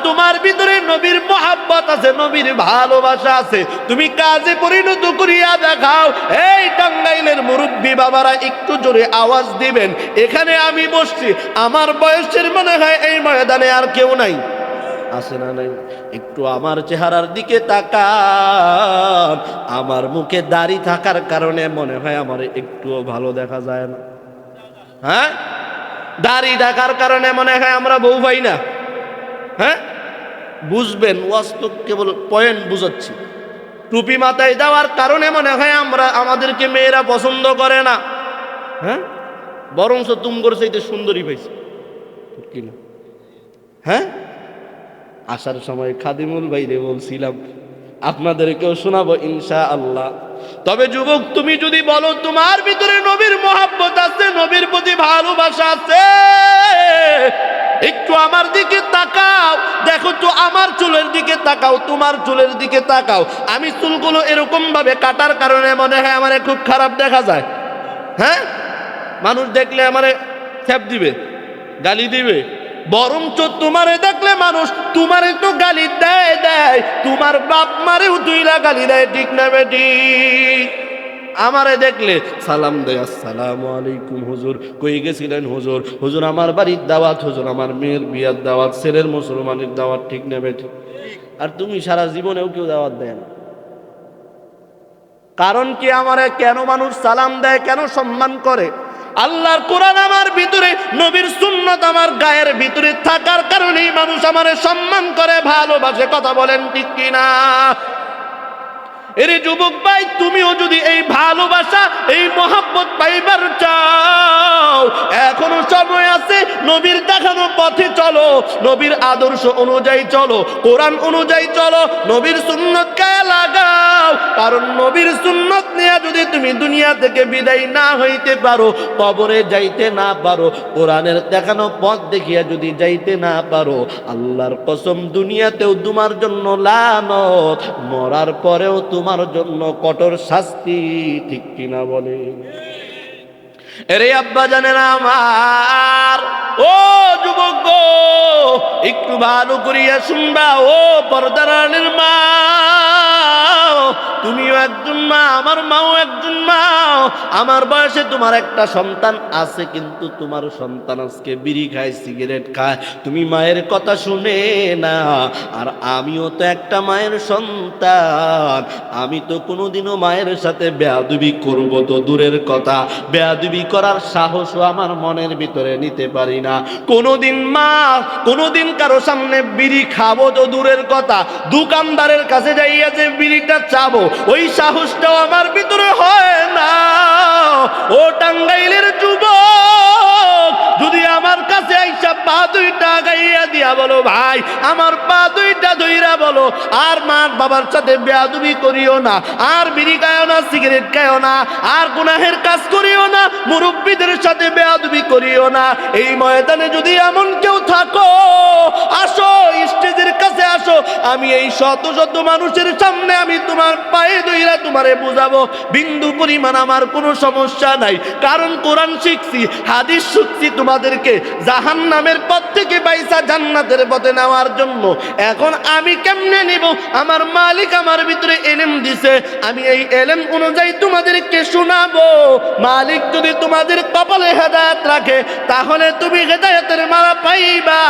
তোমার ভিতরে নবীর মহাব্বত আছে, নবীর ভালোবাসা আছে, তুমি কাজে পরিণত করিয়া দেখাও। এই টাঙ্গাইলের মুরব্বী বাবারা একটু জোরে আওয়াজ দিবেন। এখানে আমি বসছি, আমার বয়সের মনে হয় এই ময়দানে আর কেউ নাই, আছে না নাই? একটু আমার চেহারার দিকে তাকান। আমার মুখে দাড়ি থাকার কারণে মনে হয় আমার একটুও ভালো দেখা যায় না। হ্যাঁ, দাড়ি থাকার কারণে মনে হয় আমরা বউ পাই না। হ্যাঁ, বুঝবেন, বাস্তব কেবল পয়েন্ট বুঝাচ্ছি। টুপি মাথায় দেওয়ার কারণে মনে হয় আমাদেরকে মেয়েরা পছন্দ করে না। হ্যাঁ, বরঞ্চ তুমগর চাইতে সুন্দরী পাইছে কিনা? হ্যাঁ, আসার সময় খাদিমুল ভাইরে বলছিলাম, আপনাদেরকেও শোনাবো ইনশাআল্লাহ। তবে যুবক, তুমি যদি বলো তোমার ভিতরে নবীর মহাব্বত আছে, নবীর প্রতি ভালোবাসা আছে, একটু আমার দিকে তাকাও, দেখো তো আমার চুলের দিকে তাকাও, তোমার চুলের দিকে তাকাও। আমি চুলগুলো এরকম ভাবে কাটার কারণে মনে হয় আমারে খুব খারাপ দেখা যায়। হ্যাঁ, মানুষ দেখলে আমারে ছ্যাপ দিবে, গালি দিবে, বরঞ্চ তোমারে দেখলে মানুষ তোমারে তো গালি দেয়, তোমার বাপ মারেও তুইলা গালি দেয়, ঠিক না বেটি? আমারে দেখলে সালাম দেয়, আসসালামু আলাইকুম হুজুর, কই গেছিলেন হুজুর? হুজুর আমার বাড়ির দাওয়াত, হুজুর আমার মেয়ের বিয়ার দাওয়াত, ছেলের মুসলমানের দাওয়াত, ঠিক না বেটি? আর তুমি সারা জীবনেও কেউ দাওয়াত দেয় না। কারণ কি? আমারে কেন মানুষ সালাম দেয়, কেন সম্মান করে? আল্লাহর কোরআন আমার ভিতরে, নবীর সুন্নাত আমার গায়ের ভিতরে থাকার কারণেই মানুষ আমারে সম্মান করে, ভালোবাসে। কথা বলেন ঠিক কিনা? এরে যুবক ভাই, তুমিও যদি এই ভালোবাসা, এই মহব্বত পাইবার চাও, এখনো সময় আছে। নবীর দেখানো পথে চলো, নবীর আদর্শ অনুযায়ী চলো, কোরআন অনুযায়ী চলো, নবীর সুন্নত গায়ে লাগাও। কারণ নবীর সুন্নত নিয়ে যদি তুমি দুনিয়া থেকে বিদায় না হইতে পারো, কবরে যাইতে না পারো, কোরআনের দেখানো পথ দেখিয়া যদি যাইতে না পারো, আল্লাহর কসম দুনিয়াতেও তোমার জন্য লানত, মরার পরেও তোমার জন্য কঠোর শাস্তি, ঠিক কিনা বলে? এরে আব্বা জানেরা আমার, ও যুবক গো, একটু ভালো করিয়া শুনবা। ও পর্দারানির মা, তুমিও একজন মা, আমার মাও একজন মা। আমার বয়সে তোমার একটা সন্তান আছে, কিন্তু তোমার সন্তান আজকে বিড়ি খায়, সিগারেট খায়, তুমি মায়ের কথা শুনে না। আর আমিও তো একটা মায়ের সন্তান, আমি তো কোনোদিনও মায়ের সাথে বেয়াদবি করব তো দূরের কথা, বেয়াদবি করার সাহসও আমার মনের ভিতরে নিতে পারি না। কোনোদিন কারো সামনে বিড়ি খাবো তো দূরের কথা, দোকানদারের কাছে যাইয়া যে বিড়িটা চাবো, ওই সাহসটাও আমার ভিতরে হয় না। ও টাঙ্গাইলের যুবক, যদি আমার কাছে আইসা পা দুইটা গাইয়া দিয়া বলো, ভাই আমার পা দুইটা ধইরা বলো, আর মা বাবার সাথে বেয়াদবি করিও না, আর বিড়ি খায়ও না, সিগারেট খায়ও না, আর গুনাহের কাজ করিও না, মুরব্বীদের সাথে বেয়াদবি করিও না, এই ময়দানে যদি এমন কেউ থাকো, আসো স্টেজের কাছে আসো, আমি এই শত শত মানুষের সামনে আমি তোমার পায়ে ধইরা তোমারে বুঝাবো, বিন্দু পরিমাণ আমার কোনো সমস্যা নাই। কারণ কোরআন শিখছি, হাদিস শিখছি তোমাদেরকে জাহান্নামের পথ থেকে বাইসা জান্নাতের পথে নেওয়ার জন্য। এখন আমি কেমনে নিব? আমার মালিক আমার ভিতরে এলেম দিছে, আমি এই এলেম অনুযায়ী তোমাদেরকে শোনাবো। মালিক যদি তোমাদের কপালে হেদায়েত রাখে, তাহলে তুমি হেদায়েতের মালা পাইবা।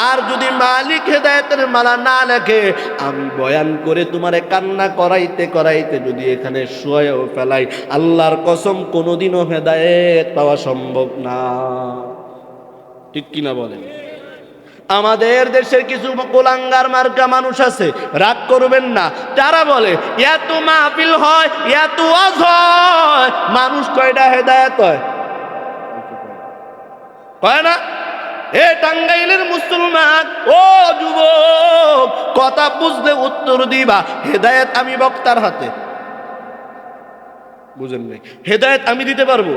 আর যদি মালিক হেদায়েতের মালা না লেখে, আমি বয়ান করে তোমারে কান্না করাইতে করাইতে যদি এখানে শুয়ায়ও ফেলাই, আল্লাহর কসম কোনোদিনও হেদায়েত পাওয়া সম্ভব না, ঠিক কিনা বলেন? আমাদের দেশের কিছু কোলাঙ্গার মার্কা মানুষ আছে, রাগ করবেন না, যারা বলে এত মাহফিল হয়, এত ওয়াজ হয়, মানুষ কয়টা হেদায়েত হয়? কয় না? এ টাঙ্গাইলের মুসলমান, ও যুবক, কথা বুঝলে উত্তর দিবা। হেদায়েত আমি বক্তার হাতে, বুঝেন নাই? হেদায়েত আমি দিতে পারবো?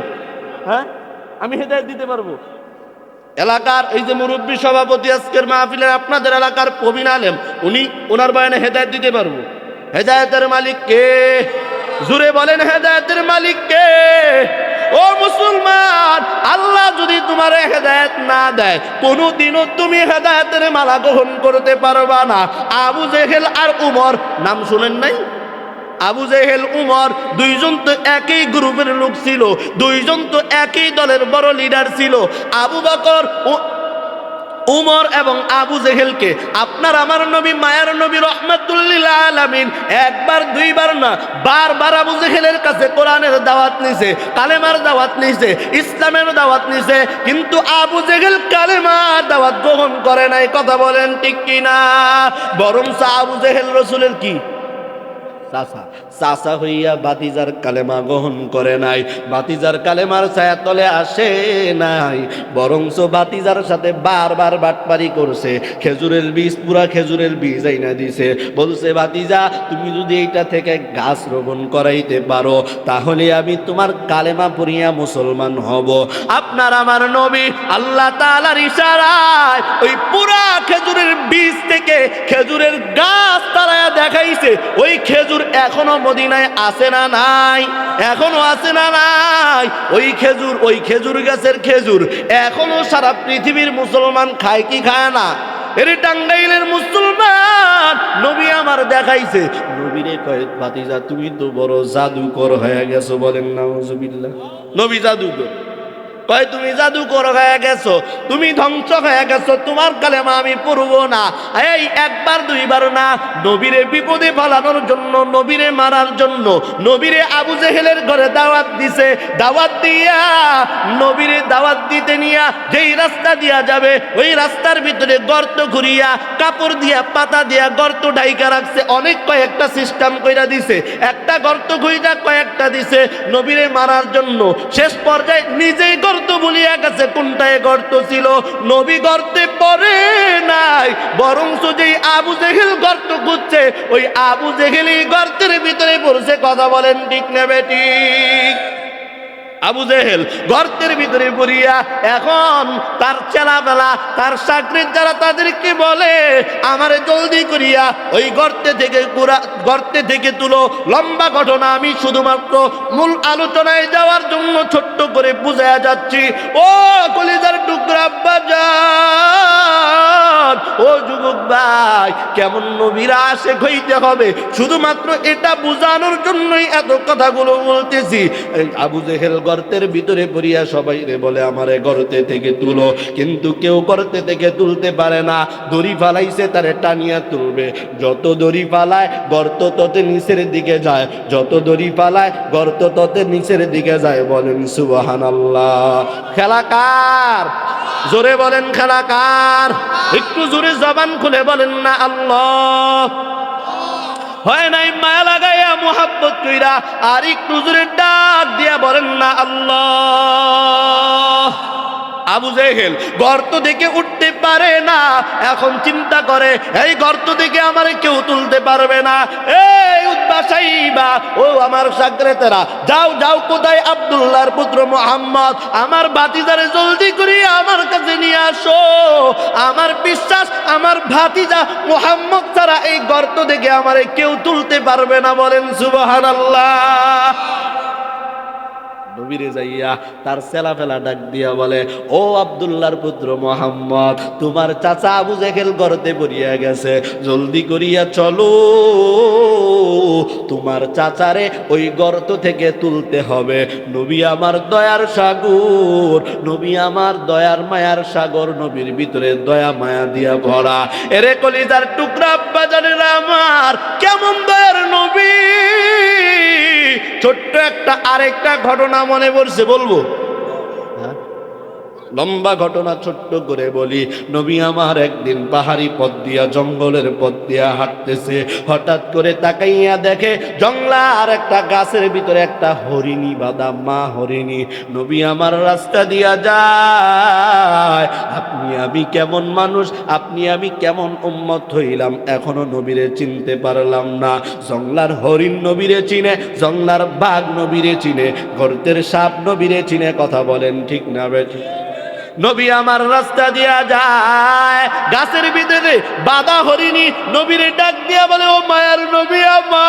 হ্যাঁ, আমি হেদায়েত দিতে পারবো। এলাকার এই যে মুরব্বী সভাপতি আজকের মাহফিলের, আপনাদের এলাকার প্রবীণ আলেম, ওনার বয়ানে হেদায়েত দিতে পারবো। হেদায়েতের মালিক কে? জুড়ে বলেন, হেদায়েতের মালিক কে? ও মুসলমান, আল্লাহ যদি তোমার হেদায়েত না দেয়, কোনোদিনও তুমি হেদায়েতের মালা গ্রহণ করতে পারবা না। আবু জেহেল আর উমর নাম শুনেন নাই? আবু জেহেল উমর দুইজন তো একই গ্রুপের লোক ছিল, দুইজন তো একই দলের বড় লিডার ছিল। আবু বকর উমর এবং আবু জেহেলকে আপনার আমার নবী মায়ার নবী রহমাতুল লিল আলামিন একবার দুইবার না, বারবার আবু জেহেলের কাছে কোরআনের দাওয়াত নিছে, কালেমার দাওয়াত নিছে, ইসলামের দাওয়াত নিছে, কিন্তু আবু জেহেল কালেমার দাওয়াত গ্রহণ করে নাই। কথা বলেন ঠিক কিনা? বরং আবু জেহেল রাসূলের কি চাচা, চাচা হইয়া বাতিজার কালেমা গ্রহণ করে নাই, বাতিজার কালেমার ছায়া তলে আসে নাই, বরংস বাতিজার সাথে বারবার বাটপারি করছে। খেজুরের বীজ, পুরা খেজুরের বীজ আইনা দিছে, বলছে বাতিজা তুমি যদি এইটা থেকে গাছ রোপণ করাইতে পারো তাহলে আমি তোমার কালেমা পড়িয়া মুসলমান হব। আপনার আমার নবী আল্লাহ তাআলার ইশারায় ওই পুরা খেজুরের বীজ থেকে খেজুরের গাছ তারায়া দেখাইছে। ওই খেজুর এখনো মদিনায় আছে না নাই? এখনো আছে না নাই? ওই খেজুর গাছের খেজুর এখনো সারা পৃথিবীর মুসলমান খায় কি খায় না? এর টাঙ্গাইলের মুসলমান নবী আমার দেখাইছে। নবীরে কয় ভাতিজা তুমি তো বড় জাদুকর হয়ে গেছো, বলেন নাউজুবিল্লাহ। নবী জাদুকর কয় তুমি জাদুকর হয়ে গেছো, তুমি ধ্বংস হয়ে গেছো, তোমার কালেমা আমি পড়বো না। এই একবার দুইবার না, নবীরে বিপদে ফেলানোর জন্য, নবীরে মারার জন্য নবীরে আবু জেহেলের ঘরে দাওয়াত দিছে। দাওয়াত দিয়া নবীরে দাওয়াত দিতে নিয়া যেই রাস্তা দিয়া যাবে ওই রাস্তার ভিতরে গর্ত ঘুরিয়া কাপড় দিয়া পাতা দিয়া গর্ত ঢাইকা রাখছে। অনেক কয়েকটা সিস্টেম কইরা দিছে, একটা গর্ত ঘুরিয়া কয়েকটা দিছে নবীরে মারার জন্য। শেষ পর্যায়ে নিজেই গর্ত বলিয়া গেছে কোনটায় গর্ত ছিল। নবী গর্তে পড়ে নাই, বরং যেই আবু জেহেল গর্ত খুঁজছে ওই আবু জেহেলই গর্তের ভিতরে পড়ছে। কথা বলেন ঠিক না বেঠিক? আবু জেহেল গর্তের ভিতরে পড়িয়া এখন তার চেলাবেলা তার চাকরির যারা তাদেরকে বলে আমারে জলদি করিয়া ওই গর্তে থেকে তুলো। লম্বা ঘটনা, আমি শুধুমাত্র মূল আলোচনায় যাওয়ার জন্য ছোট্ট করে বুঝায়া যাচ্ছি। ও কলিজার টুকরা আব্বাজান, ও যুবক ভাই, কেমন নবীরা আশিক হইতে হবে শুধুমাত্র এটা বোঝানোর জন্যই এত কথাগুলো বলতেছি। আবু জেহেল গর্তের ভিতরে পড়িয়া সবাই রে বলে আমারে গর্তে থেকে তুলো, কিন্তু কেউ গর্তে থেকে তুলতে পারে না। দড়ি ফালাইছে তারে টানিয়া তুলবে, যত দড়ি ফালায় গর্ত তত নিচের দিকে যায়, যত দড়ি ফালায় গর্ত তত নিচের দিকে যায়। বলেন সুবহানাল্লাহ। খেলা কার? জোরে বলেন খেলা কার? একটু জোরে জবান খুলে বলেন না আল্লাহ। হয় নাই মায়া লাগাইয়া মোহাব্বত কইরা আর একটু জোরে ডাক দিয়া বলেন না আল্লাহ। আবু জেহেল গর্ত থেকে উঠতে পারে না, এখন চিন্তা করে এই গর্ত থেকে আমারে কেউ তুলতে পারবে না। এই উতবা সাইবা, ও আমার সাগরেতেরা, যাও যাও, কোথায় আব্দুল্লাহর পুত্র মুহাম্মদ, আমার ভাতিজারে জলদি করে আমার কাছে নিয়ে আসো। আমার বিশ্বাস আমার ভাতিজা মুহাম্মদ ছাড়া এই গর্ত থেকে আমারে কেউ তুলতে পারবে না। বলেন সুবহানাল্লাহ। নবীরে যাইয়া তার সেলাফেলা ডাক দিয়া বলে, ও আব্দুল্লাহর পুত্র মুহাম্মদ, তোমার চাচা আবু জেহেল গর্তে পড়িয়া গেছে, জলদি করিয়া চলো, তোমার চাচারে ওই গর্ত থেকে তুলতে হবে। নবী আমার দয়ার সাগর, নবী আমার দয়ার মায়ার সাগর, নবীর ভিতরে দয়া মায়া দিয়া ভরা। এরে কলিজার টুকরা আব্বাজানেরা আমার, কেমন দয়ার নবী। ছোট্ট একটা আরেকটা ঘটনা মনে পড়ছে, বলবো? লম্বা ঘটনা ছোট্ট করে বলি। নবী আমার একদিন পাহাড়ি পথ দিয়া, জঙ্গলের পথ দিয়া হাঁটতেছে, হঠাৎ করে তাকাইয়া দেখে জঙ্গলার একটা গাছের ভিতরে একটা হরিণী বাঁধা, মা হরিণী। নবী আমার রাস্তা দিয়া যায়, আপনি আমি কেমন মানুষ, আপনি আমি কেমন উম্মত হইলাম, এখনো নবীরে চিনতে পারলাম না। জঙ্গলার হরিণ নবীরে চিনে, জঙ্গলার বাঘ নবীরে চিনে, গর্তের সাপ নবীরে চিনে। কথা বলেন ঠিক না বেঠিক? নবী আমার রাস্তা দিয়া যায়, গাছের ভিতরে বাঁধা হরিণী নবীরে ডাক দিয়া বলে, ও মায়ার নবী আমার,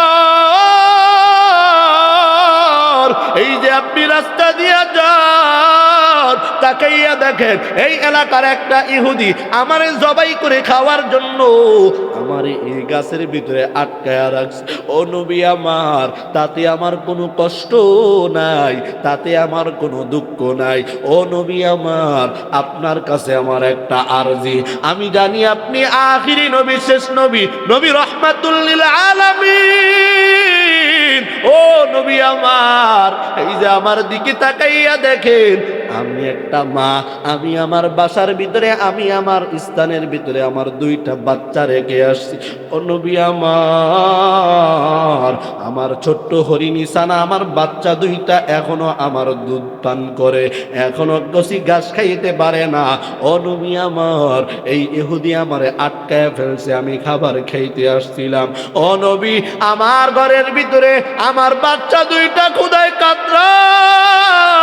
এই যে আপনি রাস্তা দিয়া যান, তাকাইয়া দেখেন এই এলাকার একটা ইহুদি আমারে জবাই করে খাওয়ার জন্য আমারে এই গাছের ভিতরে আটকায়া রাখছে। ও নবী আমার, তাতে আমার কোনো কষ্ট নাই, তাতে আমার কোনো দুঃখ নাই। ও নবী আমার, আপনার কাছে আমার একটা আরজি, আমি জানি আপনি আখিরি নবী, শেষ নবী, নবী রহমাতুল লিল আলামিন। ও নবী আমার, এই যে আমার দিকে তাকাইয়া দেখেন, আমি একটা মা, আমি আমার বাসার ভিতরে, আমি আমার স্থানের ভিতরে আমার দুইটা বাচ্চা রেখে আসছি। ও নবী আমার ছোট্ট হরিণী সানা, আমার বাচ্চা দুইটা এখনো আমার দুধ পান করে, এখনো কচি ঘাস খাইতে পারে না। ও নবী আমার, এই ইহুদি আমারে আটকায় ফেলছে, আমি খাবার খাইতে আসছিলাম। ও নবী, আমার ঘরের ভিতরে আমার বাচ্চা দুইটা ক্ষুধায় কাতরায়।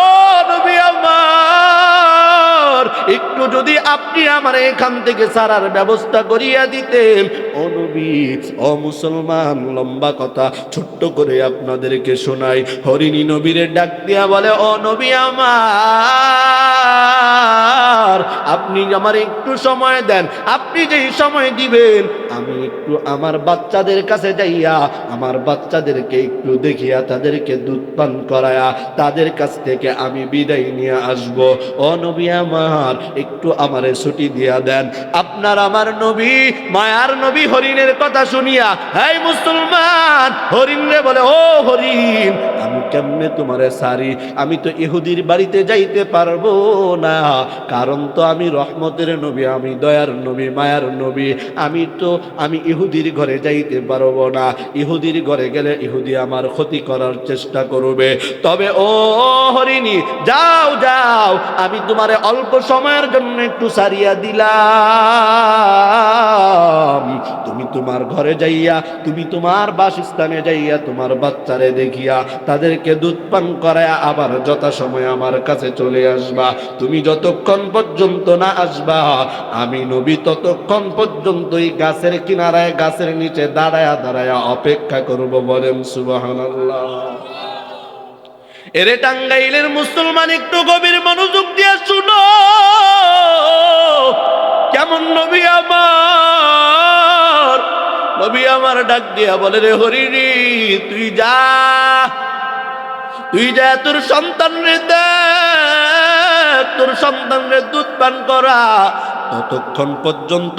ও নবী আমার, একটু যদি আপনি আমার এখান থেকে ছাড়ার ব্যবস্থা করিয়া দিতেন। ও নবী, ও মুসলমান, লম্বা কথা ছোট্ট করে আপনাদেরকে শোনাই। হরিণী নবীরে ডাক দিয়া বলে, ও নবী আমার, আপনি আমার একটু সময় দেন। আপনি যেই সময় দিবেন, আমি একটু আমার বাচ্চাদের কাছে যাইয়া আমার বাচ্চাদেরকে একটু দেখিয়া তাদেরকে দুধ পান করায়া তাদের কাছ থেকে আমি বিদায় নিয়ে আসব। ও নবী আমার, একটু আমারে ছুটি দিয়া দেন। আপনার আমার নবী, মায়ার নবী হরিণের কথা শুনিয়া, এই মুসলমান, হরিণ রে বলে, ও হরিণ, আমি কেমনে তোমারে সারি? আমি তো ইহুদির বাড়িতে যাইতে পারবো না, কারণ তো আমি রহমতের নবী, আমি দয়ার নবী, মায়ার নবী। আমি ইহুদির ঘরে যাইতে পারবো না। ইহুদির ঘরে গেলে ইহুদি আমার ক্ষতি করার চেষ্টা করবে। তবে ও হরিণী, যাও যাও, আমি তোমারে অল্প সময়ের জন্য একটু সারিয়া দিলাম। তুমি তোমার ঘরে যাইয়া, তুমি তোমার বাসস্থানে যাইয়া তোমার বাচ্চারে দেখিয়া তাদেরকে দুধ পান করায়া আবার যথাসময়ে আমার কাছে চলে আসবা। তুমি যতক্ষণ পর্যন্ত না আসবা, আমি নবী ততক্ষণ পর্যন্ত এই গাছের কিনারায়, গাছের নিচে দাঁড়ায়া দাঁড়ায়া অপেক্ষা করব। বলেন সুবহানাল্লাহ। এরে টাঙ্গাইলের মুসলমান, একটু গভীর মনোযোগ দিয়ে শুনো, কেমন নবী আমার। নবী আমার ডাক দিয়া বলে, রে হরিণী, তুই যা, তুই যা তোর সন্তানরে দেখ, তোর সন্তানরে দুধ পান করা। ততক্ষণ পর্যন্ত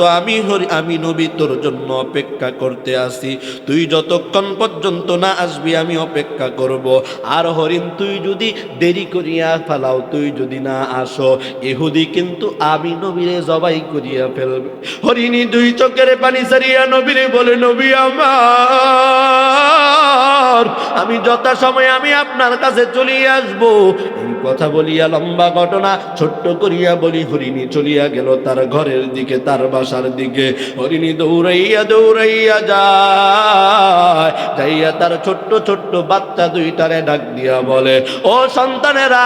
আমি নবী তোর জন্য অপেক্ষা করতে আসি। তুই যতক্ষণ পর্যন্ত না আসবি আমি অপেক্ষা করব। আর হরিণ, তুই যদি দেরি করিয়া ফেলাও, তুই যদি না আসো, ইহুদি কিন্তু আমি নবীরে জবাই করিয়া ফেলবে। হরিণী দুই চোখের পানি সারিয়া নবীরে বলে, নবী আমার, আমি যথাসময়ে আমি আপনার কাছে চলিয়ে আসবো। এই কথা বলিয়া, লম্বা ঘটনা ছোট্ট করিয়া বলি, হরিণী চলিয়া গেল তার ঘরের দিকে, তার বাসার দিকে। হরিণী দৌড়াইয়া দৌড়াইয়া যায়, যাইয়া তার ছোট্ট ছোট্ট বাচ্চা দুইটারে ডাক দিয়া বলে, ও সন্তানেরা,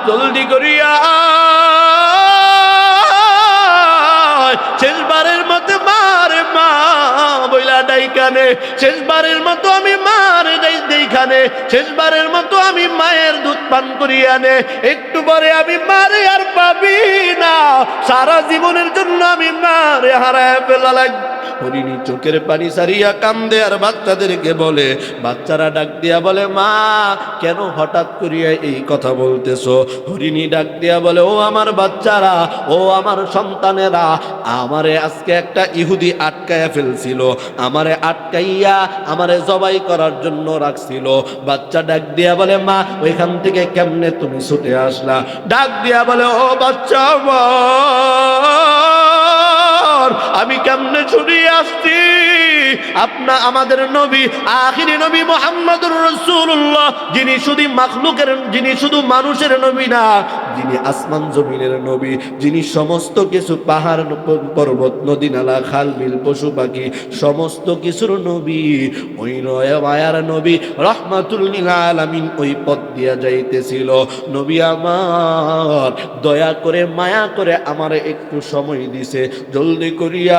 জলদি করিয়া শেষবারের মতো মারে মা বইলা ডাইকানে, শেষবারের মতো আমি মারে দেইখানে, শেষবারের মতো আমি মায়ের দুধ পান করিয়া নে। একটু পরে আমি মারে আর পাবি না, সারা জীবনের জন্য আমি মারে হারায় ফেলা লাগবে। হরিণী চোখের পানি সারিয়া কান্দে আর বাচ্চাদেরকে বলে, বাচ্চারা ডাক দিয়া বলে, মা কেন হঠাৎ করিয়া এই কথা বলতেছো? হরিণী ডাক দিয়া বলে, ও আমার বাচ্চারা, ও আমার সন্তানেরা, আমারে আজকে একটা ইহুদি আটকায়া ফেলছিল, আমারে আটকাইয়া আমারে জবাই করার জন্য রাখছিল। বাচ্চা ডাক দিয়া বলে, মা ওইখান থেকে কেমনে তুমি ছুটে আসলা? ডাক দিয়া বলে, ও বাচ্চা আমার, আমি কেমনে ছুটিয়ে আসছি? আমাদের নবী, আখিরি নবী মুহাম্মদুর রাসূলুল্লাহ, যিনি শুধু মাখলুকের, যিনি শুধু মানুষের নবী না, যিনি আসমান জমিনের নবী, যিনি সমস্ত কিছু পাহাড় পর্বত নদী নালা খাল বিল পশু পাখি সমস্ত কিছুর নবী, ওই মায়ার নবী রহমাতুল লিল আলামিন ওই পথ দিয়া যাইতেছিল। নবী আমার দয়া করে মায়া করে আমারে একটু সময় দিছে, জলদি করিয়া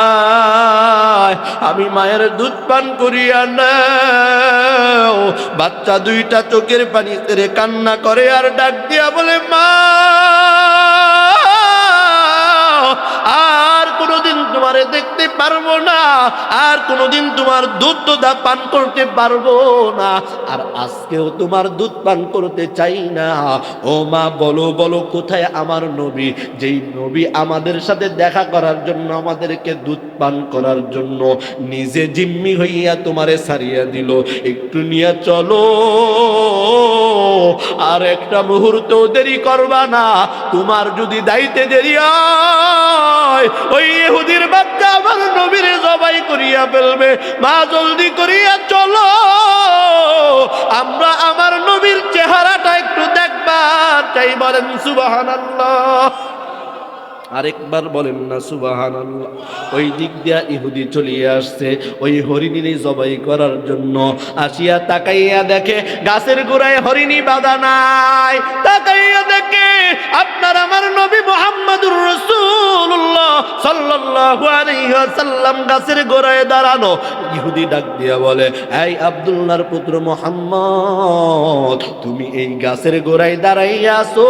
আয়, আমি মায়ের দুধ পান করিয়া নাও। বাচ্চা দুইটা চোখের পানি ছেড়ে কান্না করে আর ডাক দিয়া বলে, মা আর কোনোদিন তোমারে দেখতে পারবো না, আর কোনোদিন তোমার দুধ পান করতে পারবো না, আর আজকেও তোমার দুধ পান করতে চাই না। ও মা বলো বলো কোথায় আমার নবী, যেই নবী আমাদের সাথে দেখা করার জন্য, আমাদেরকে দুধ পান করার জন্য নিজে জিম্মি হইয়া তোমারে ছাড়িয়া দিল, একটু নিয়ে চলো, আর একটা মুহূর্ত দেরি করবা না। তোমার যদি দাইতে দেরি হয়, ওই ইহুদির বাচ্চা আমার নবীর জবাই করিয়া ফেলবে। মা জলদি করিয়া চলো, আমরা আমার নবীর চেহারাটা একটু দেখবার চাই। বলেন সুবহানাল্লাহ, আরেকবার বলেন না সুবহানাল্লাহ। ওই দিক দিয়া ইহুদি চলিয়ে আসছে ওই হরিণী জবাই করার জন্য। আসিয়া তাকাইয়া দেখে গাছের গোড়ায় হরিণী বাঁধা নাই। তাকাইয়া দেখে আপনার আমার নবী মুহাম্মদুর রাসূলুল্লাহ সাল্লাল্লাহু আলাইহি ওয়াসাল্লাম গাছের গোড়ায় দাঁড়ানো। ইহুদি ডাক দিয়া বলে, এই আব্দুল্লাহর পুত্র মুহাম্মদ, তুমি এই গাছের গোড়ায় দাঁড়াইয়া আছো,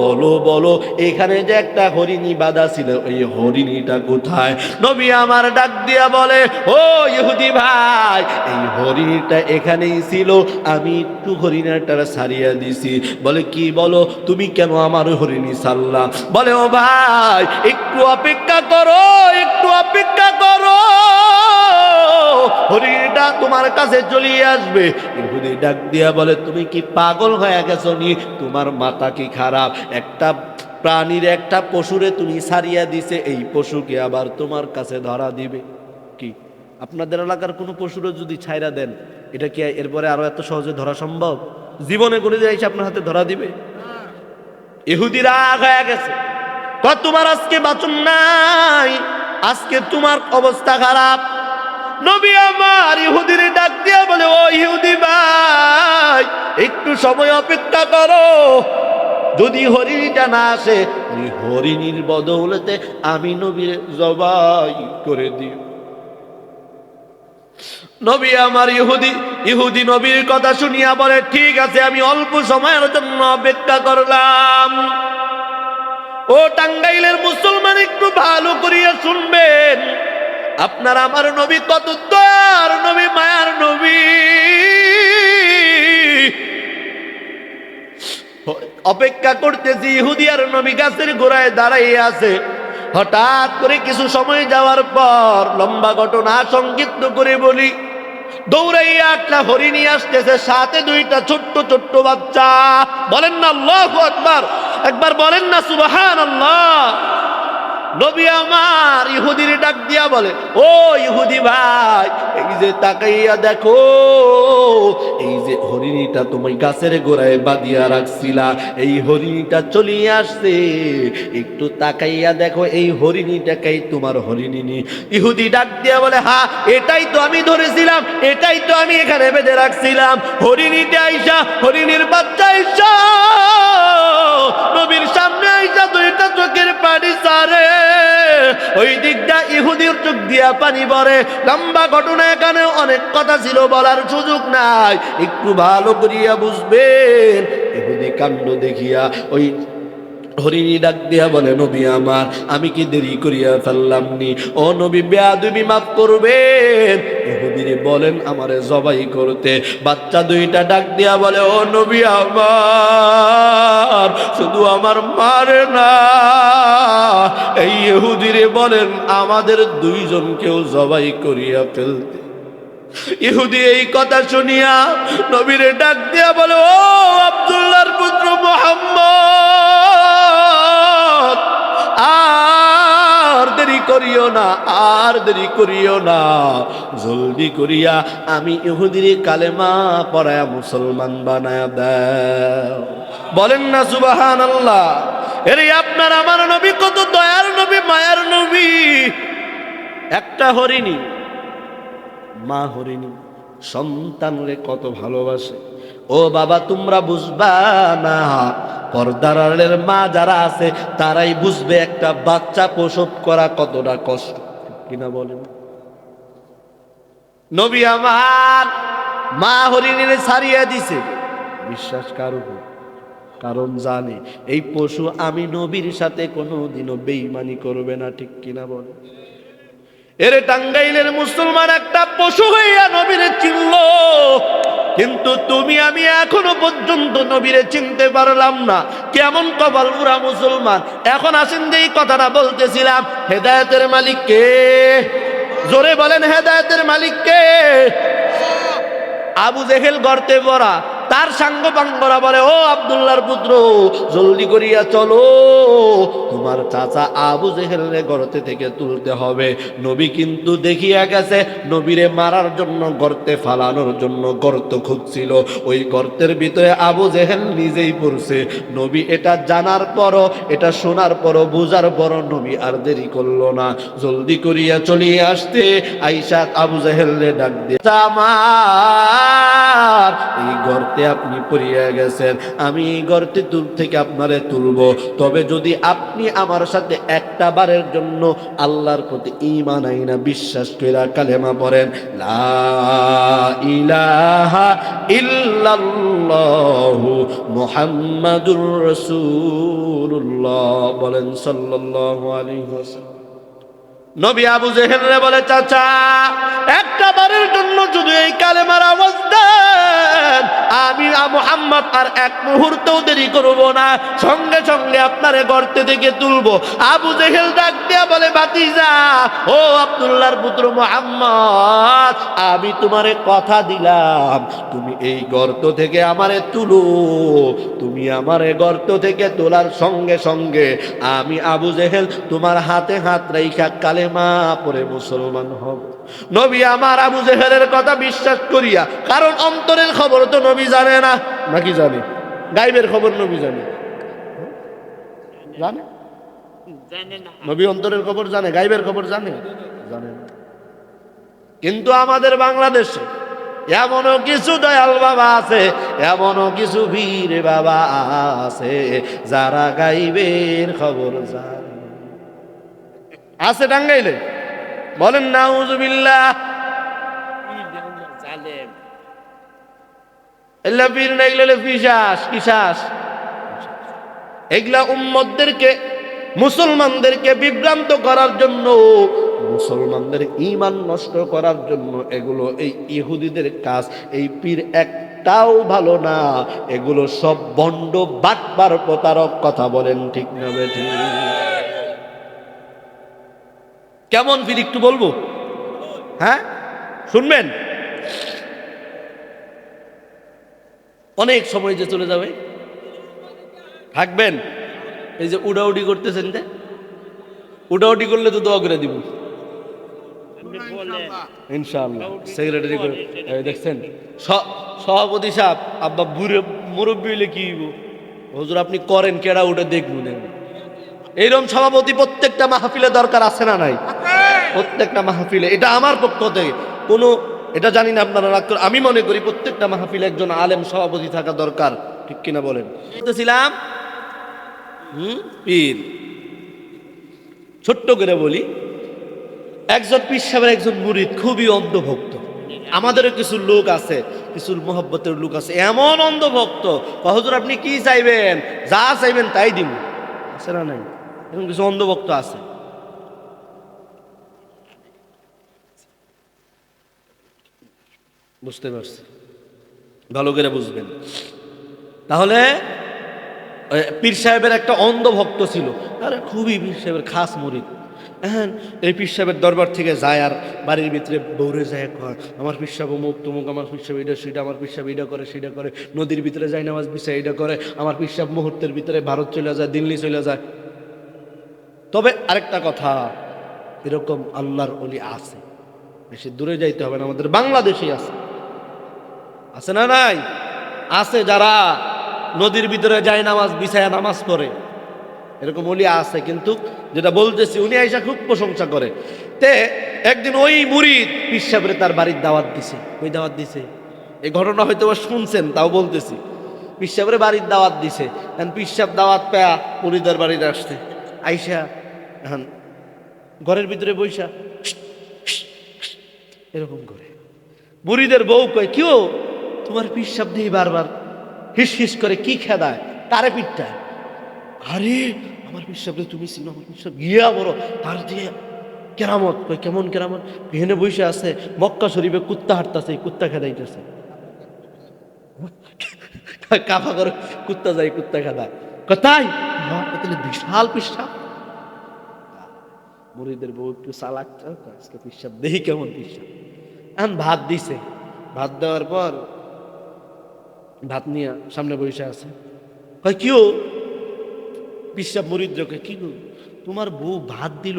বলো বলো এখানে যে একটা হরিণী বাঁধা ছিল, ওই হরিণীটা কোথায়? নবী আমার ডাক দিয়া বলে, ও ইহুদি ভাই, এই হরিণীটা এখানেই ছিল, আমি একটু হরিণীটা ছাড়িয়া দিছি। বলে কি বলো, তুমি কেন আমার হরিণী ছাড়লা? বলে ও ভাই একটু অপেক্ষা করো, একটু অপেক্ষা করো, হরিণীটা তোমার কাছে চলিয়ে আসবে। ইহুদি ডাক দিয়া বলে, তুমি কি পাগল হয়ে গেছো নি? তোমার মাথা কি খারাপ? একটা প্রাণীর, একটা পশুরে তুমি ছাড়িয়া দিছে, এই পশুকে আবার তোমার কাছে ধরা দিবে? কি আপনাদের এলাকার কোনো পশুরে যদি ছাইরা দেন, এটা কি এরপরে আরো এত সহজে ধরা সম্ভব? জীবনে করে যাইছে আপনার হাতে ধরা দিবে? ইহুদিরা রাগ হয়ে গেছে, তোমার আজকে বাঁচন নাই, আজকে তোমার অবস্থা খারাপ। নবী আমার ইহুদির ডাক দিয়া বলে, ও ইহুদি ভাই একটু সময় অপেক্ষা করো, যদি হরিণীটা না আসে, ওই হরিণীর বদৌলতে আমি নবীর জবাই করে দিই। নবী আমার ইহুদি নবীর কথা শুনিয়া বলে, ঠিক আছে, আমি অল্প সময়ের জন্য অপেক্ষা করলাম। ও টাঙ্গাইলের মুসলমান একটু ভালো করিয়া শুনবেন, আপনার আমার নবী কত দয়ার নবী, মায়ার নবী। অপেক্ষা করতেছি, ইহুদি আর নবী গাছের গোড়ায় দাঁড়াইয়া আছে। হঠাৎ করে কিছু সময় যাওয়ার পর, লম্বা ঘটনা সংক্ষিপ্ত করে বলি, দৌড়াইয়া একটা হরিণী আসতেছে, সাথে দুইটা ছোট্ট ছোট্ট বাচ্চা। বলেন না আল্লাহু আকবার, একবার বলেন না সুবহানাল্লাহ। নবী আমার ইহুদির ডাক দিয়া বলে, ও ইহুদি ভাই, এই যে তাকাইয়া দেখো, এই যে হরিণীটা তুমি গাছের গোড়ায় বাঁধিয়া রাখছিলা, এই হরিণীটা চলিয়ে আসছে, একটু তাকাইয়া দেখো, এই হরিণীটাকেই তোমার হরিণী। ইহুদি ডাক দিয়া বলে, হ্যাঁ এটাই তো আমি ধরেছিলাম, এটাই তো আমি এখানে বেঁধে রাখছিলাম। হরিণীটা আইসা, হরিণীর বাচ্চা আইসা নবীর সামনে আইসা দুইটা চোখের পানি সারে। ওই দিকটা ইহুদির চোখ দিয়া পানি পড়ে। লম্বা ঘটনা, এখানে অনেক কথা ছিল, বলার সুযোগ নাই, একটু ভালো করিয়া বুঝবেন। ইহুদি কাণ্ড দেখিয়া ওই হরিণী ডাক দিয়া বলে, নবী আমার, আমি কি দেরি করিয়া ফেললাম নি? ও নবী বেয়াদবি মাফ করবেন। ইহুদিরে বলেন আমারে জবাই করতে। বাচ্চা দুইটা ডাক দিয়া বলে, ও নবী আমার, শুধু আমার মারে না, এই ইহুদিরে বলেন আমাদের দুইজনকেও জবাই করিয়া ফেলতে। ইহুদি এই কথা শুনিয়া নবীরে ডাক দিয়া বলে, ও আব্দুল্লাহর পুত্র মুহাম্মদ, আর দেরি করিও না, আর দেরি করিও না, জলদি করিয়া আমি ইহুদির কালেমা পড়ায়া মুসলমান বানায়া দাও। বলেন না সুবহানাল্লাহ। এর আপনার আমার নবী কত দয়ার নবী, মায়ার নবী। একটা হরিণী, মা হরিণী সন্তানরে কত ভালোবাসে। ও বাবা, তোমরা বুঝবা না, পর্দার আড়ালের মা যারা আছে তারাই বুঝবে একটা বাচ্চা প্রসব করা কতটা কষ্ট, কিনা বলেন? নবী আমার মা হরিণীরে ছাড়িয়ে দিছে, বিশ্বাস কারো, কারণ জানে এই পশু আমি নবীর সাথে কোনোদিনও বেঈমানি করবে না, ঠিক কিনা বলে? এরে টাঙ্গাইলের মুসলমান একটা পশু হইয়া নবীরে চিনল, কিন্তু তুমি আমি এখনো পর্যন্ত নবীরে চিনতে পারলাম না। কেমন কপাল পুরা মুসলমান। এখন আসেন যে এই কথাটা বলতেছিলাম, হেদায়েতের মালিক কে? জোরে বলেন, হেদায়েতের মালিক কে? আবু জেহেল গর্তে পড়া, তার সাঙ্গ পাঙ্গরা বলে, ও আব্দুল্লাহর পুত্র, জলদি করিয়া চলো, তোমার চাচা আবু জেহেলরে গর্তে থেকে তুলতে হবে। নবী কিন্তু দেখিয়া গেছে, নবীরে মারার জন্য গর্তে ফালানোর জন্য গর্ত খুঁজছিল, ওই গর্তের ভিতরে আবু জেহেল নিজেই পড়ছে। নবী এটা জানার পরও, এটা শোনার পরও, বুঝার পরও নবী আর দেরি করলো না, জলদি করিয়া চলিয়ে আসতে আইসা আবু জেহেলরে ডাক দিয়ে, আমার এই গর্তে আপনি পড়িয়া গেছেন, আমি এই গর্তে থেকে আপনারে তুলব, তবে যদি আপনি আমার সাথে একটা বারের জন্য আল্লাহর প্রতি ঈমান আইনা বিশ্বাস কইরা কালেমা পড়েন, লা ইলাহা ইল্লাল্লাহু মুহাম্মাদুর রাসূলুল্লাহ, বলেন সাল্লাল্লাহু আলাইহি ওয়াসাল্লাম। নবী আবু জেহেলরে বলে, চাচা একটা বারের জন্য যদি এই কালেমার আওয়াজ দেন, আমি মুহাম্মদ আর এক মুহূর্তও দেরি করব না, সঙ্গে সঙ্গে আপনারে গর্তে থেকে তুলবো। আবু জেহেল ডাক দিয়া বলে, ভাতিজা, ও আব্দুল্লাহর পুত্র মুহাম্মদ, আমি তোমারে কথা দিলাম, তুমি এই গর্ত থেকে আমারে তুলো, তুমি আমারে গর্ত থেকে তোলার সঙ্গে সঙ্গে আমি আবু জেহেল তোমার হাতে হাত রাইখা কালেমা পড়ে মুসলমান হব। নবী আমার আবু জেহেলের কথা বিশ্বাস করিয়া, কারণ অন্তরের খবর তো নবী জানে না, নাকি জানে? গায়বের খবর নবী জানে? জানে? নবী অন্তরের খবর জানে, গায়বের খবর জানে? জানে না। কিন্তু আমাদের বাংলাদেশে এমনও কিছু দয়াল বাবা আছে, এমনও কিছু বীর বাবা আছে যারা গায়বের খবর জানে। আছে টাঙ্গাইলে? বলেন নাউজুবিল্লাহ। এগুলা পীর না, এগুলা পিশাচ, কিশাস। এগুলা উম্মতদেরকে, মুসলমানদেরকে বিভ্রান্ত করার জন্য, মুসলমানদের ঈমান নষ্ট করার জন্য এগুলো এই ইহুদিদের কাজ। এই পীর একটাও ভালো না, এগুলো সব ভণ্ড, বাটপার, প্রতারক। কথা বলেন ঠিক না বেঠিক? কেমন পীর একটু বলবো? হ্যাঁ, শুনবেন? অনেক সময় যে চলে যাবে, থাকবেন। এই যে উডাউডি করতেছেন, যে উডাউডি করলে তো দোয়া করে দিব ইনশাআল্লাহ। সেক্রেটারি করে দেখছেন, সভাপতি সাহেব আব্বা বুড়ে মুরব্বী হইলে কি হইব, হুজুর আপনি করেন, কেডা উঠে দেখবো। এইরকম সভাপতি প্রত্যেকটা মাহফিলে দরকার আছে না নাই? প্রত্যেকটা মাহফিলে, এটা আমার পক্ষ থেকে কোনো, এটা জানি না আপনারা রাগ করে, আমি মনে করি প্রত্যেকটা মাহফিলে একজন আলেম সভাপতি থাকা দরকার, ঠিক কিনা বলেন? বলতেছিলাম পীর, ছোট্ট করে বলি, একজন পীর সাহেবের একজন মুরিদ খুবই অন্ধভক্ত। আমাদেরও কিছু লোক আছে, কিছু মোহব্বতের লোক আছে, এমন অন্ধভক্ত, হুজুর আপনি কি চাইবেন, যা চাইবেন তাই দিব। আছে না নাই? এরকম কিছু অন্ধভক্ত আছে। বুঝতে পারছি, ভালো করে বুঝবেন। তাহলে পীর সাহেবের একটা অন্ধভক্ত ছিল, আরে খুবই পীর সাহেবের খাস মুরিদ। হ্যাঁ, এই পীর সাহেবের দরবার থেকে যায় আর বাড়ির ভিতরে বৌরে যায়, আমার পীর সাহেব অমুক তমুক, আমার পীর সাহেব এটা সেটা, আমার পীর সাহেব এটা করে সেটা করে, নদীর ভিতরে যায় নামাজ পিছায় এটা করে, আমার পীর সাহেব মুহূর্তের ভিতরে ভারত চলে যায়, দিল্লি চলে যায়। তবে আরেকটা কথা, এরকম আল্লাহর ওলি আছে, বেশি দূরে যাইতে হবে না, আমাদের বাংলাদেশেই আছে। আছে না নাই? আছে, যারা নদীর ভিতরে যায় নামাজ বিছায়া নামাজ পড়ে, এরকম ওলি আছে। কিন্তু যেটা বলতেছি, উনি আইসা খুব প্রশংসা করে। তে একদিন ওই মুরিদ পীর সাহেবরে তার বাড়ির দাওয়াত দিছে। ওই দাওয়াত দিছে, এই ঘটনা হয়তো শুনছেন, তাও বলতেছি। পীর সাহেবরে বাড়ির দাওয়াত দিছে। এখন পীর সাহেব দাওয়াত পেয়া মুরিদের বাড়িতে আসছে। আইসা এখন ঘরের ভিতরে বইসা এরকম করে মুরিদের বউ কয়, কিও তোমার পীর সাহেব দিয়ে বারবার হিস হিস করে কি খেদায়, কারে পিঠটায়? আরে আমার পীর সাহেব তুমি চিনো? আমার পীর সাহেব গিয়া বড় তার দিয়ে কেরামত। কই কেমন কেরামত? এখানে বসে আছে, মক্কা শরীফে কুত্তা হাঁটতেছে, কুত্তা খেদাইতেছে। কাফা করে কুত্তা যায়, কুত্তা খেদায়। তাই তাহলে বিশাল পিসাব। মুরিদের বউ একটু চালাক, আজকে পিসাব দেখি কেমন পিসাব। এখন ভাত দিছে, ভাত দেওয়ার পর ভাত নিয়ে সামনে বসে আছে। কয় কিও? পিসাব মুরিদকে, কি গো তোমার বউ ভাত দিল,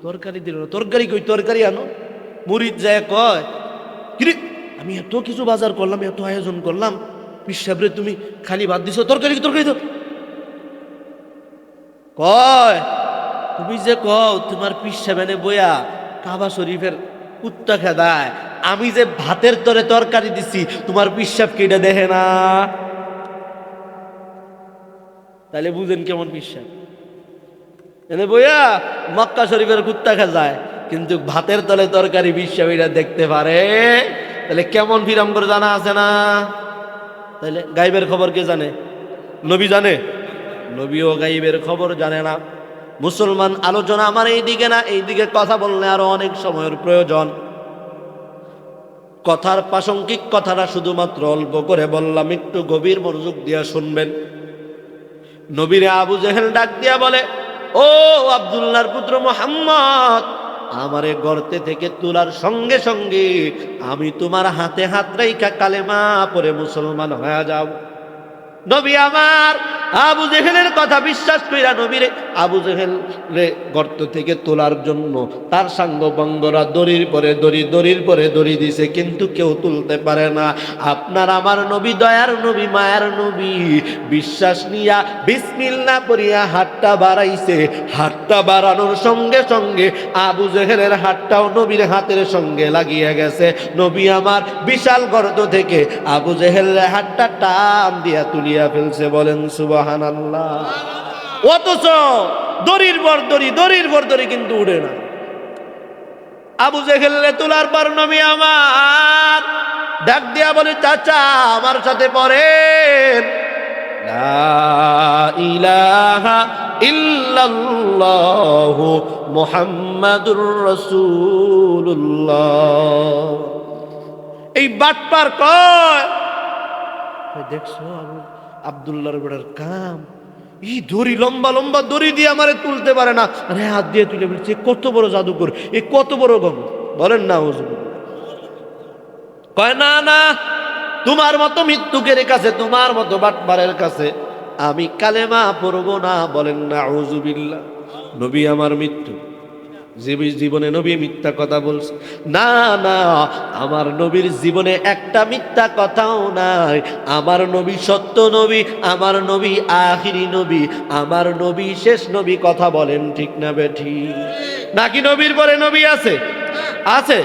তরকারি দিল না? তরকারি কই? তরকারি আনো। মুরিদ যায় কয়, কিরে আমি এত কিছু বাজার করলাম, এত আয়োজন করলাম, পীর সাহেবরে তুমি খালি ভাত দিছো, তরকারি তরকারি তো। কয় তুমি যে কও তোমার পীর সাহেব এনে বইয়া কাবা শরীফের কুত্তা খেদায়, আমি যে ভাতের তরে তরকারি দিছি, তোমার পীর সাহেব কি এটা দেখে না? তাহলে বুঝেন কেমন পীর সাহেব এনে বইয়া মক্কা শরীফের কুত্তা খেদায়, কিন্তু ভাতের তলে তরকারি পীর সাহেব এটা দেখতে পারে। তাহলে কেমন ফিরাম করে জানা আছে না? তাহলে গাইবের খবর কে জানে? নবী জানে? নবীও গাইবের খবর জানে না। মুসলমান আলোচনা আমার এই দিকে না, এই দিকে কথা বললে আরো অনেক সময়ের প্রয়োজন। কথার প্রাসঙ্গিক কথাটা শুধুমাত্র অল্প করে বললাম, একটু গভীর মনোযোগ দিয়া শুনবেন। নবীরে আবু জেহেল ডাক দিয়া বলে, ও আব্দুল্লাহর পুত্র মুহাম্মদ, আমারে গর্তে থেকে তোলার সঙ্গে সঙ্গে আমি তোমার হাতে হাত রাইখা কালেমা পড়ে মুসলমান হয়ে যাও। নবী আমার আবু জেহেলের কথা বিশ্বাস কইরা নবীরে আবু জেহেল রে গর্ত থেকে তোলার জন্য তার সাঙ্গ বঙ্গরা দড়ির পরে দড়ি, দড়ির পরে দড়ি দিছে, কিন্তু কেউ তুলতে পারে না। আপনার আমার নবী, দয়ার নবী, মায়ার নবী, বিশ্বাস নিয়া বিসমিল্লাহ পড়িয়া হাতটা বাড়াইছে। হাতটা বাড়ানোর সঙ্গে সঙ্গে আবু জেহেলের হাতটাও নবীর হাতের সঙ্গে লাগিয়ে গেছে। নবী আমার বিশাল গর্ত থেকে আবু জেহেলের হাতটা টান দিয়া তুলিয়া ফেলছে। বলেন সুবহানাল্লাহ। অথচ দড়ির পর দড়ি, দড়ির পর দড়ি কিন্তু উড়ে না। আবু জেহেলরে তোলার পর নবী আমার ডাক দিয়া বলে, চাচা আমার সাথে পড়েন, লা ইলাহা ইল্লাল্লাহু মুহাম্মাদুর রাসূলুল্লাহ। এই বাটপার কয়, দেখছো আব্দুল্লাহর বেড়ার কাম, এই দড়ি লম্বা লম্বা দড়ি দিয়ে আমারে তুলতে পারে না, আরে হাত দিয়ে তুলে বলছে কত বড় জাদুকর, এ কত বড় গম। বলেন না হুজুর? কয় না না, তোমার মতো মৃত্যুকের কাছে, তোমার মতো বাটপারের কাছে আমি কালেমা পড়বো না। বলেন না আউযুবিল্লাহ। নবী আমার মৃত্যু জীবনে নবী মিথ্যা কথা বলছে না? না, আমার নবীর জীবনে একটা মিথ্যা কথাও নাই। আমার নবী সত্য নবী, আমার নবী আখিরি নবী, আমার নবী শেষ নবী। কথা বলেন ঠিক না বেঠিক? নাকি নবীর পরে নবী আছে? আছে।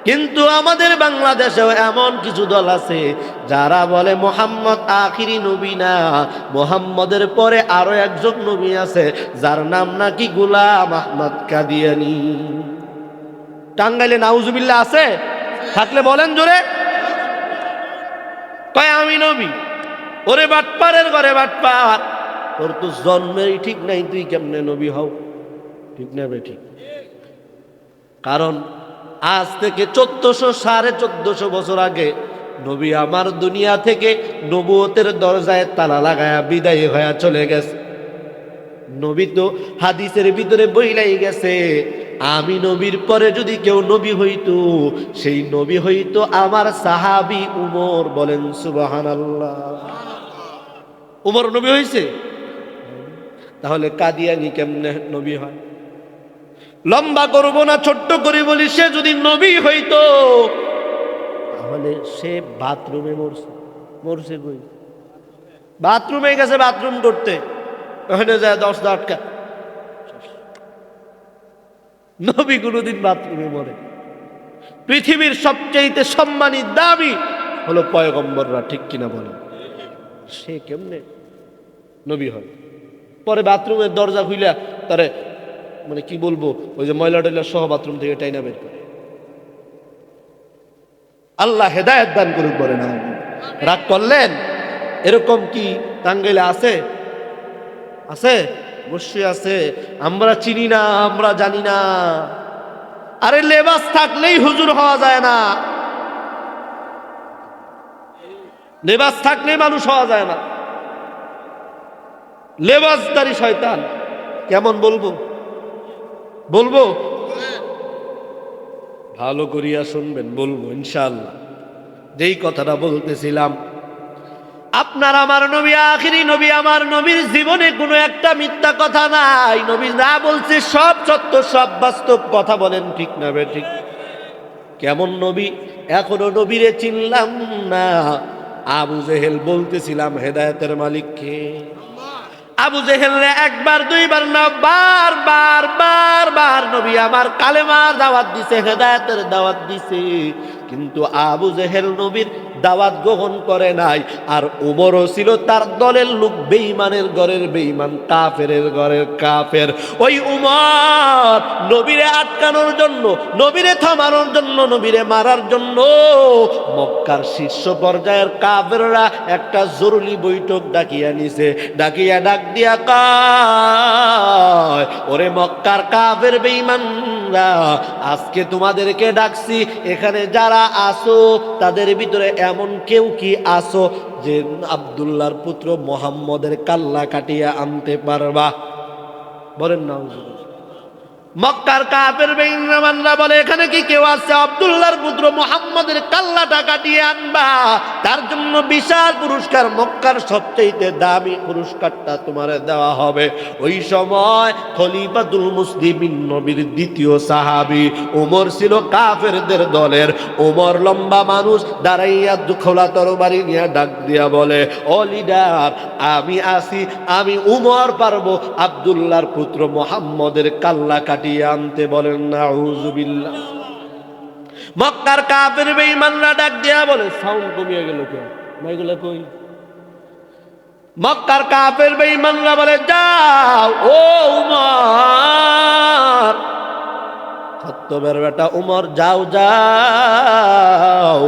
কিন্তু আমাদের বাংলাদেশেও এমন কিছু দল আছে যারা বলে মুহাম্মদ আখিরি নবী না, মুহাম্মদের পরে আরো একজন নবী আছে যার নাম নাকি গোলাম আহমদ কাদিয়ানী। টাঙ্গাইলে নাউজুবিল্লাহ আছে? থাকলে বলেন জোরে। কয় আমি নবী। ওরে বাটপারের ঘরে বাটপার, তোর তো জন্মেরই ঠিক নাই, তুই কেমনে নবী হও? ঠিক না বেঠিক? কারণ আজ থেকে 1400-1450 বছর আগে নবী আমার দুনিয়া থেকে নবুয়তের দরজায় তালা লাগায়া বিদায় হয়ে চলে গেছে। নবী তো হাদিসের ভিতরে বইলাই গেছে, আমি নবীর পরে যদি কেউ নবী হইতো, সেই নবী হইতো আমার সাহাবী উমর। বলেন সুবহানাল্লাহ। উমর নবী হইছে? তাহলে কাদিয়ানী কেমনে নবী হয়? লম্বা করব না, ছোট্ট করে বলি, সে যদি নবী হইতো তাহলে সে বাথরুমে মরছে কই? বাথরুমে গেছে বাথরুম করতে, ওখানে যায় 10 আটকা। নবী কোনোদিন বাথরুমে মরে? পৃথিবীর সবচেয়ে সম্মানিত দামি হলো পয়গম্বররা, ঠিক কিনা বলেন? সে কেমনে নবী হয়? পরে বাথরুমের দরজা খুইলা তারে মানে কি বলবো, ওই যে ময়লা টয়লা সহ বাথরুম থেকে টাইনা বের করে। আল্লাহ হেদায়েত দান করুক, বলে না রাগ করলেন? এরকম কি টাঙ্গাইলে আছে? আছে, অবশ্যই আছে। আমরা চিনি না, আমরা জানি না। আরে লেবাস থাকলেই হুজুর হওয়া যায় না, লেবাস থাকলেই মানুষ হওয়া যায় না। লেবাসদারি শয়তান। কেমন বলবো? বলবো, ভালো করিয়া শুনবেন, বলবো ইনশাআল্লাহ। যেই কথাটা বলতেছিলাম, আপনার আমার নবী আখিরি নবী, আমার নবীর জীবনে কোনো একটা মিথ্যা কথা নাই। নবী যা বলছে সব সত্য, সব বাস্তব কথা। বলেন ঠিক না বেঠিক? কেমন নবী? এখনো নবীরে চিনলাম না। আবু জেহেল বলতেছিলাম হেদায়েতের মালিককে। আবু জেহেল একবার দুইবার না, বারবার নবী আমার কালেমার দাওয়াত দিছে, হেদায়েতের দাওয়াত দিছে, কিন্তু আবু জেহেল নবীর দাওয়াত গ্রহণ করে নাই। আর উমরও ছিল তার দলের লোক, বেঈমানের ঘরের বেঈমান, কাফেরের ঘরের কাফের। ওই উমর নবীরে আটকানোর জন্য, নবীরে থামানোর জন্য, নবীরে মারার জন্য মক্কার শীর্ষ পর্যায়ের কাফেররা একটা জরুরি বৈঠক ডাকিয়া নিছে। ডাকিয়া ডাক দিয়া কয়, ওরে মক্কার কাফের বেঈমানরা, আজকে তোমাদেরকে ডাকছি, এখানে যারা আসো তাদের ভিতরে এমন কেউ কি আসো যে আব্দুল্লাহর পুত্র মুহাম্মদের কাল্লা কাটিয়া আনতে পারবা? বলেন না। মক্কার কাফের বেঈমানরা বলে, এখানে কি কেউ আছে আব্দুল্লাহর পুত্র মুহাম্মদের কাল্লাটা কাটিয়ে আনবা? তার জন্য বিশাল পুরস্কার, মক্কার সবচেয়ে দামি পুরস্কারটা তোমারে দেওয়া হবে। ওই সময় খলিফাতুল মুসলিমিন, নবীর দ্বিতীয় সাহাবী ওমর ছিল কাফেরদের দলের। ওমর লম্বা মানুষ, দাঁড়াইয়া খোলা তরবারি নিয়ে ডাক দিয়া বলে, ও লিডার, আমি আসি, আমি উমর পারবো আব্দুল্লাহর পুত্র মুহাম্মদের কাল্লা কাটিয়ে আনতে। বলেন নাউযুবিল্লাহ। মক্কার কাফের বেঈমানরা ডাক দিয়া বলে, সাউন্ড কমিয়ে গেল কেন? মাইগুলা কই? মক্কার কাফের বেঈমানরা বলে, যাও ও উমর, খাত্তাবের বেটা উমর, যাও যাও,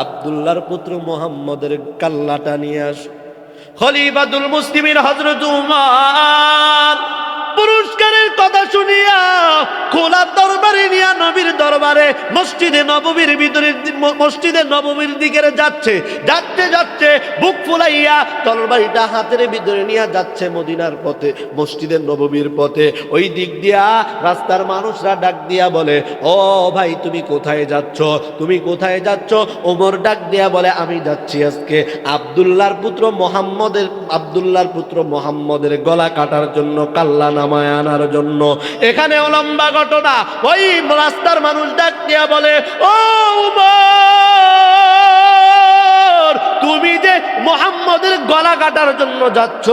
আব্দুল্লাহর পুত্র মুহাম্মদের কাল্লাটা নিয়ে আস। খলিফাতুল মুসলিমিন হযরত উমর পুরস্কারের কথা শুনিয়া খোলা তরবারি নিয়া নবীর দরবারে মসজিদে নববীর ভিতরে, মসজিদে নববীর দিকে যাচ্ছে। বুক ফুলাইয়া তরবারিটা হাতের ভিতরে নিয়ে যাচ্ছে মদিনার পথে, মসজিদে নববীর পথে। ওই দিক দিয়া রাস্তার মানুষরা ডাক দিয়া বলে, ও ভাই, তুমি কোথায় যাচ্ছ? তুমি কোথায় যাচ্ছ? ওমর ডাক দিয়া বলে, আমি যাচ্ছি আজকে আব্দুল্লাহর পুত্র মুহাম্মদের গলা কাটার জন্য, কাল্লা নামায় আনার জন্য। এখানে লম্বা ঘটনা। ওই রাস্তার মানুষ ডাক দিয়া বলে, ও উমর, তুমি যে মুহাম্মদের গলা কাটার জন্য যাচ্ছ,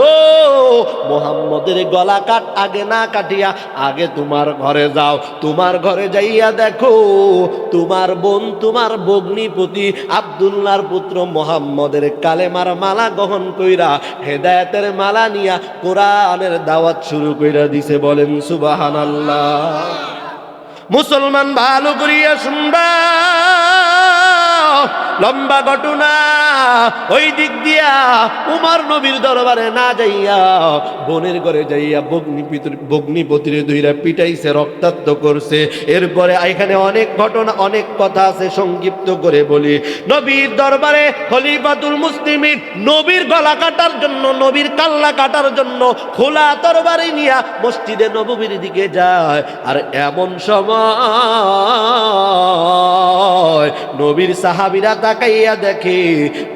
মুহাম্মদের গলা কাট আগে না কাটিয়া আগে তোমার ঘরে যাও। তোমার ঘরে যাইয়া দেখো তোমার বোন, তোমার ভগ্নিপতি আব্দুল্লাহর পুত্র মুহাম্মদের কালেমার মালা গ্রহণ কইরা, হেদায়েতের মালা নিয়া কোরআনের দাওয়াত শুরু কইরা দিছে। বলেন সুবহানাল্লাহ। মুসলমান ভালো করিয়া শুনবা, লম্বা ঘটনা। ওই দিক দিয়া উমর নবীর দরবারে না যাইয়া বোনের ঘরে যাইয়া ভগ্নিপতির দুইরা পিটাইছে, রক্তাক্ত করছে। এরপরে এখানে অনেক ঘটনা, অনেক কথা আছে, সংক্ষিপ্ত করে বলি। নবীর দরবারে খলিফাতুল মুসলিমিন নবীর গলা কাটার জন্য, নবীর কাল্লা কাটার জন্য খোলা তরবারি নিয়া মসজিদে নববীর দিকে যায়। আর এমন সময় নবীর সাহাবীরা তাকাইয়া দেখে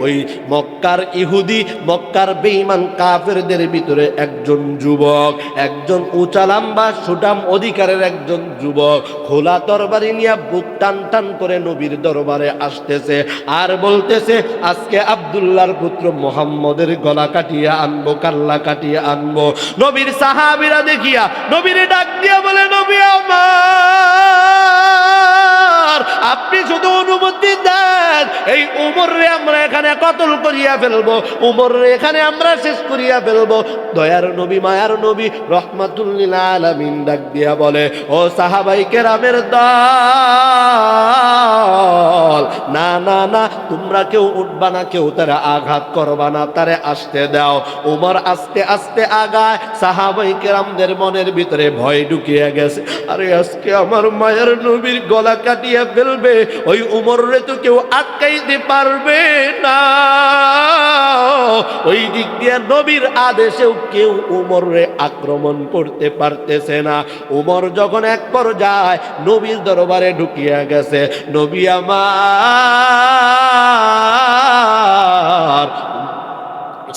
ওই মক্কার ইহুদি, মক্কার বেঈমান কাফেরদের ভিতরে একজন যুবক, একজন উঁচা লম্বা সুঠাম অধিকারের একজন যুবক খোলা তরবারি নিয়ে বুক টান টান করে নবীর দরবারে আসতেছে আর বলতেছে, আজকে আব্দুল্লাহর পুত্র মুহাম্মদের গলা কাটিয়ে আনবো, কাল্লা কাটিয়ে আনবো। নবীর সাহাবীরা দেখিয়া নবীরে ডাক দিয়া বলে, নবী আমার, আপনি শুধু অনুমতি দেন, এই উমরে আমরা এখানে কতল করিয়া ফেলবো, উমরে এখানে আমরা শেষ করিয়া ফেলবো। দয়ার নবী, মায়ার নবী, রহমাতুল লিল আলামিন ডাক দিয়া বলে, ও সাহাবায়ে কেরামের দল, না না না, তোমরা কেউ উঠবা না, কেউ তারা আঘাত করবা না, তারে আসতে দাও। উমর আস্তে আস্তে আগায়। সাহাবায়ে কেরামদের মনের ভিতরে ভয় ঢুকিয়া গেছে, আরে আজকে আমার মায়ের নবীর গলা কাটিয়া ফেলবে, ওই উমরে তো কেউ আটকাইতে পারবে না। ওই দিক দিয়ে নবীর আদেশেও কেউ উমরে আক্রমণ করতে পারতেছে না। উমর যখন এক পর্যায়ে নবীর দরবারে ঢুকিয়া গেছে, নবী আমার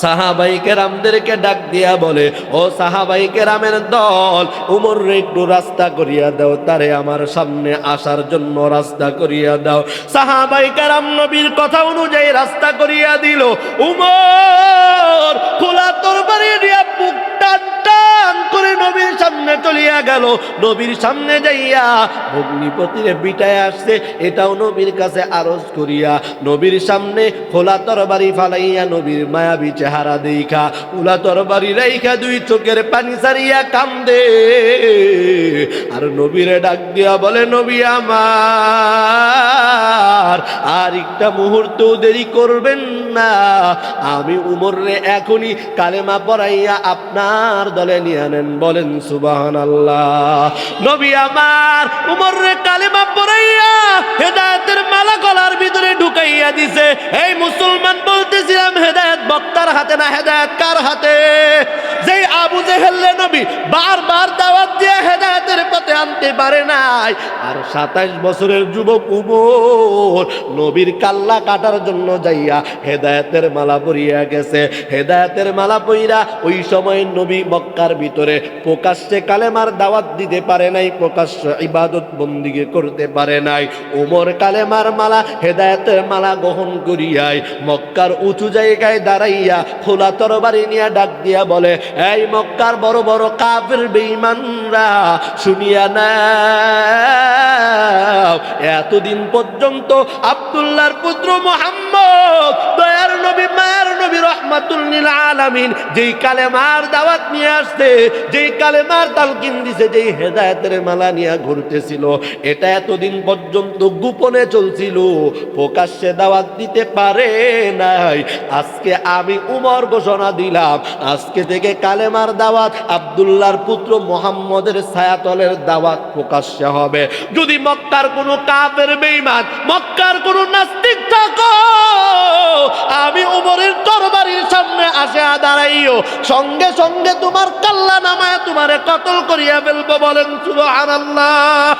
সাহাবায়ে কেরামদেরকে ডাক দিয়া বলে, ও সাহাবায়ে কেরামের দল, উমর একটু রাস্তা করিয়া দাও, তারে আমার সামনে আসার জন্য রাস্তা করিয়া দাও। সাহাবায়ে কেরাম নবীর কথা অনুযায়ী রাস্তা করিয়া দিল। উমর খোলা তরবারি দিয়া বুক টান টান করে নবীর সামনে চলিয়া গেল। নবীর সামনে যাইয়া ভগ্নিপতিরে বিটায় আসছে, এটাও নবীর কাছে আরজ করিয়া নবীর সামনে খোলা তরবারি ফালাইয়া নবীর মায়াবী চেহারা দেখা খোলা তরবারি রাইখা দুই চোখের পানি সারিয়া কান্দে আর নবীরে ডাক দিয়া বলে, নবী আমার, আর একটা মুহূর্ত দেরি করবেন না, আমি উমরে এখনই কালেমা পড়াইয়া আপনার দলে নিয়ে নেন। বলেন সুবহানাল্লাহ। নবী আমার উমরে কালেমা পড়াইয়া হেদায়েতের মালা গলার ভিতরে ঢুকাইয়া দিছে। এই মুসলমান, বলতেছিলাম হেদায়েত বক্তার হাতে না, হেদায়েত কার হাতে? যেই আবু জেহেল নবী বারবার দাওয়াত দিয়ে হেদায়েতের পথে আনতে পারে নাই, আর 27 বছরের যুবক উমর নবীর কাল্লা কাটার জন্য যাইয়া হেদায়েতের মালা পরিয়া গেছে। হেদায়েতের মালা পইরা ওই সময় নবী মক্কার ভিতরে প্রকাশ্যে কালেমার দাওয়াত দিতে পারে নাই, প্রকাশ্যে ইবাদত বন্দিগি করতে পারে নাই। উমর কালেমার মালা, হেদায়েতের মালা গ্রহণ করিয়াই মক্কার উঁচু জায়গায় দাঁড়াইয়া খোলা তরবারি নিয়ে ডাক দিয়া বলে, এই মক্কার বড় বড় কাফের বেঈমানরা, শুনিয়া নাও, এতদিন পর্যন্ত আব্দুল্লাহর পুত্র মুহাম্মদ, দয়ার নবী, মায়ার নবী, রহমাতুল লিল আলামিন যেই কালেমার দাওয়াত নিয়ে আসছে, যেই কালেমার তালকিন দিছে, যেই হেদায়েতের মালা নিয়ে ঘুরতেছিল, এটা এতদিন পর্যন্ত গোপনে চলছিল, প্রকাশ্যে দাওয়াত দিতে পারে নাই। আজকে আমি উমর ঘোষণা দিলাম, আজকে থেকে কালেমার দাওয়াত, আব্দুল্লাহর পুত্র মুহাম্মদের ছায়াতলের দাওয়াত প্রকাশ্যে হবে। যদি মক্কার কোনো কাফের বেঈমান, মক্কার কোনো নাস্তিক থাকো, আমি উমরের তরবারির সামনে আসে দাঁড়াইও, সঙ্গে সঙ্গে তোমার কাল্লা নামায় তোমারে কতল করিয়া ফেলবো। বলেন সুবহানাল্লাহ।